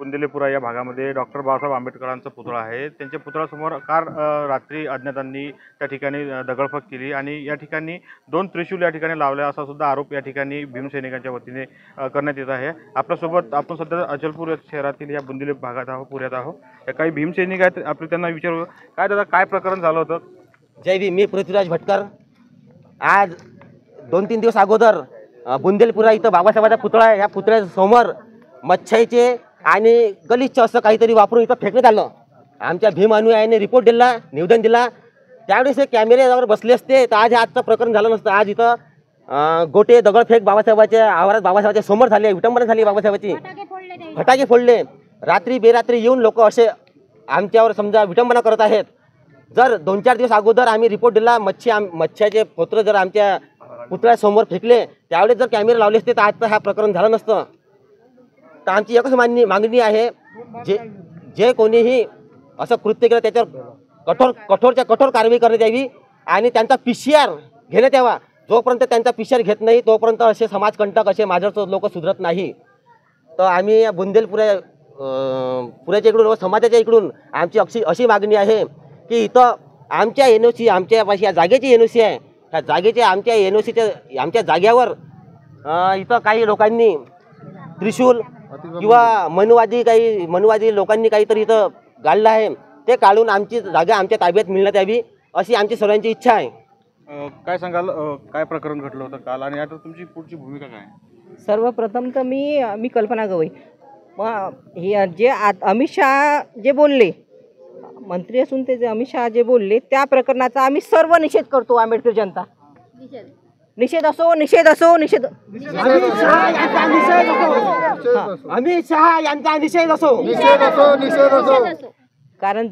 बुंदेलेपुरा या भागामध्ये डॉक्टर बाबासाहेब आंबेडकरांचा पुतळा आहे। त्यांच्या पुतळ्यासमोर कार रात्री अज्ञातांनी त्या ठिकाणी दगडफेक केली आणि या ठिकाणी 2 त्रिशूल या ठिकाणी लावले असा सुद्धा आरोप या ठिकाणी भीमसैनिकांच्या वतीने करण्यात येत आहे। आपल्यासोबत आपण सध्या अचलपूर शहरातील या बुंदेले भागात आहोत, पुण्यात आहोत। काही भीमसैनिक आहेत, आपण त्यांना विचारू काय दादा काय प्रकरण झालं होतं। जय भीम। मी पृथ्वीराज भटकर। आज 2-3 दिवस अगोदर बुंदेलपुरा इथं बाबासाहेबांचा पुतळा आहे। या पुतळ्यासमोर मच्छाईचे आणि गलिच्छ असं काहीतरी वापरून इथं फेकण्यात आलं। आमच्या भीम अनुयायांनी रिपोर्ट दिला, निवेदन दिला। त्यावेळेस हे कॅमेऱ्यावर बसले असते तर आज आजचं प्रकरण झालं नसतं। आज इथं गोटे दगडफेक बाबासाहेबांच्या आवारात बाबासाहेबांच्या समोर झाली, विटंबना झाली बाबासाहेबांची। फटाके फोडले, रात्री बेरात्री येऊन लोक असे आमच्यावर समजा विटंबना करत आहेत। जर 2-4 दिवस अगोदर आम्ही रिपोर्ट दिला, मच्छ्याचे फोत्र जर आमच्या पुतळ्यासमोर फेकले त्यावेळेस जर कॅमेरे लावले असते तर आजचं हा प्रकरण झालं नसतं। तर आमची एकच मागणी आहे, जे कोणीही असं कृत्य केलं त्याच्यावर कठोर कारवाई करण्यात यावी आणि त्यांचा PCR घेण्यात यावा। जोपर्यंत त्यांचा PCR घेत नाही तोपर्यंत असे समाजकंटक असे माझ्यावर लोक सुधरत नाही। तर आम्ही पुण्याच्या इकडून व समाजाच्या इकडून आमची अशी मागणी आहे की इथं आमच्या NOC आमच्यापाशी या जागेची NOC आहे, त्या जागेच्या आमच्या NOCच्या आमच्या जाग्यावर इथं काही लोकांनी त्रिशूल किंवा मनुवादी लोकांनी काहीतरी इथं गाडलं आहे, ते काढून आमची जागा आमच्या ताब्यात मिळण्यात यावी अशी आमची सर्वांची इच्छा आहे। काय सांगाल, काय प्रकरण घडलं होतं काल आणि आता तुमची पुढची भूमिका काय? सर्वप्रथम तर मी कल्पना गवई। हे जे अमित शहा जे बोलले, मंत्री असून ते जे अमित शहा जे बोलले त्या प्रकरणाचा आम्ही सर्व निषेध करतो। आंबेडकर जनता निषेध असो। अमित शहा यांचा निषेध असो। कारण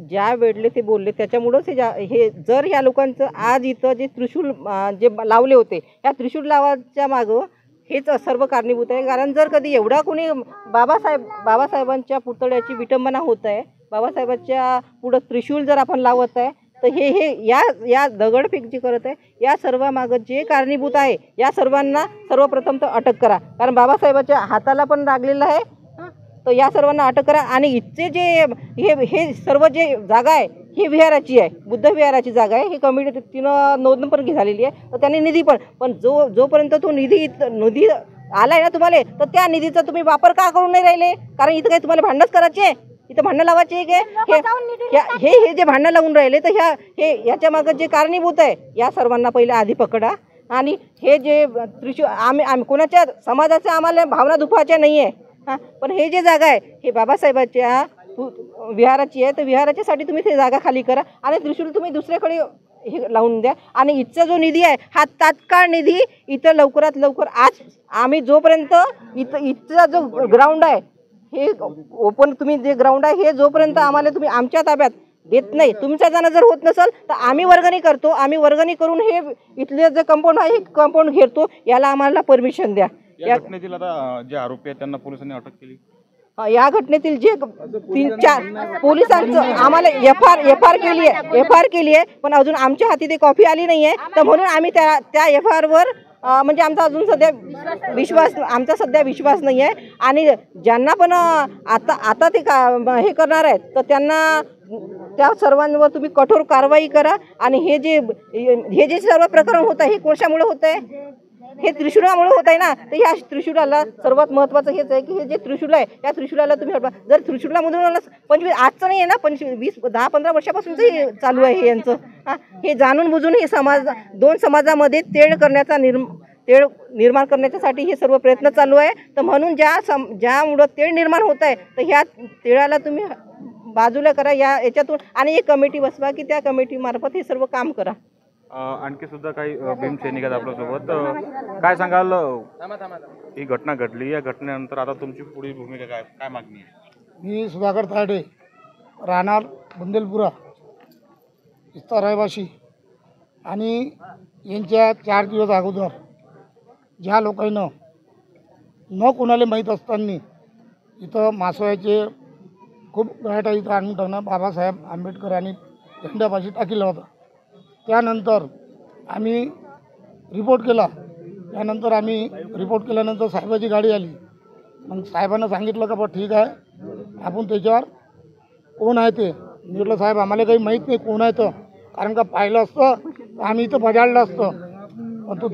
ज्या वेळेला ते बोलले त्याच्यामुळेच हे जर या लोकांचं आज इथं जे त्रिशूल जे लावले होते त्या त्रिशूल लावाच्या मागं हेच सर्व कारणीभूत आहे। कारण जर कधी एवढा कोणी बाबासाहेबांच्या पुतळ्याची विटंबना होत आहे, बाबासाहेबांच्या पुढं त्रिशूल जर आपण लावत आहे तर हे या दगडफेक जी करत आहे या सर्व मागं जे कारणीभूत आहे या सर्वांना सर्वप्रथम तर अटक करा। कारण बाबासाहेबांच्या हाताला पण लागलेलं आहे, तर या सर्वांना अटक करा। आणि इथचे जे हे सर्व जे जागा आहे ही विहाराची आहे, बुद्ध विहाराची जागा आहे। ही कमिटी तिनं नोंद पण झालेली आहे, तर त्यांनी निधी पण जोपर्यंत तो निधी आलाय ना तुम्हाला, तर त्या निधीचा तुम्ही वापर का करून नाही राहिले? कारण इथं काही तुम्हाला भांडणच करायचे, इथं भांडणं लावायचे हे जे भांडणं लावून राहिले तर याच्या मागं जे कारणीभूत आहे या सर्वांना पहिले आधी पकडा। आणि हे जे त्रिशूल आम्ही कोणाच्या समाजाच्या आम्हाला भावना दुखावायच्या नाही आहे हां, पण हे जे जागा आहे हे बाबासाहेबांच्या विहाराची आहे, तर विहाराच्यासाठी तुम्ही ते जागा खाली करा आणि त्रिशूल तुम्ही दुसऱ्याकडे हे लावून द्या। आणि इथचा जो निधी आहे हा तात्काळ निधी इथं लवकरात लवकर आज आम्ही जोपर्यंत इथचा जो ग्राउंड आहे हे ओपन तुम्ही जे ग्राउंड आहे हे जोपर्यंत आम्हाला तुम्ही आमच्या ताब्यात देत नाही, तुमचा जाणं जर होत नसेल तर आम्ही वर्गणी करतो। आम्ही वर्गणी करून हे इथले जे कंपाऊंड आहे हे कंपाऊंड घेतो, याला आम्हाला परमिशन द्या। या घटनेतील आता जे आरोपी आहेत त्यांना पोलिसांनी अटक केली। या घटनेतील जे 3-4 पोलिसांचं आम्हाला एफ आर केली आहे, पण अजून आमच्या हाती ते कॉपी आली नाही आहे। तर म्हणून आम्ही त्या FIR वर म्हणजे आमचा अजून सध्या विश्वास नाही आहे। आणि ज्यांना पण आता ते हे करणार आहेत तर त्यांना त्या सर्वांवर तुम्ही कठोर कारवाई करा। आणि हे जे सर्व प्रकरण होत आहे हे कोणामुळे होत आहे? हे त्रिशूलामुळे होत आहे ना। तर ह्या त्रिशूलाला सर्वात महत्त्वाचं हेच आहे की हे जे त्रिशूल आहे या त्रिशूलाला तुम्ही जर त्रिशूलामधून 25 आजचं नाही आहे ना, 10-15 वर्षापासूनच हे चालू आहे हे यांचं हां। हे जाणून बुजून हे दोन समाजामध्ये तेढ निर्माण करण्यासाठी हे सर्व प्रयत्न चालू आहे। तर म्हणून ज्यामुळं तेढ निर्माण होत आहे तर ह्या तेढाला तुम्ही बाजूला करा याच्यातून आणि एक कमिटी बसवा की त्या कमिटीमार्फत हे सर्व काम करा। आणखी सुद्धा काही भीमसैनिक आहेत आपल्यासोबत, काय सांगाल? ही घटना घडली, या घटनेनंतर आता तुमची पुढील भूमिका काय मागणी आहे? मी सुधाकर तायडे, राहणार बुंदेलपुरा, इथं रहिवासी। आणि यांच्या 4 दिवस अगोदर ज्या लोकांना न कोणाला माहीत असताना इथं मासोळ्याचे खूप गळ्याटा इथं आणून टाकणं बाबासाहेब आंबेडकर आणि झेंड्यापाशी टाकलं होतं। त्यानंतर आम्ही रिपोर्ट केला, त्यानंतर आम्ही रिपोर्ट केल्यानंतर साहेबाची गाडी आली। मग साहेबांना सांगितलं का बा ठीक आहे, आपण त्याच्यावर कोण आहे ते म्हटलं साहेब आम्हाला काही माहीत नाही कोण आहे तर, कारण का पाहिलं असतं तर आम्ही इथं बजाडलं असतं पण तो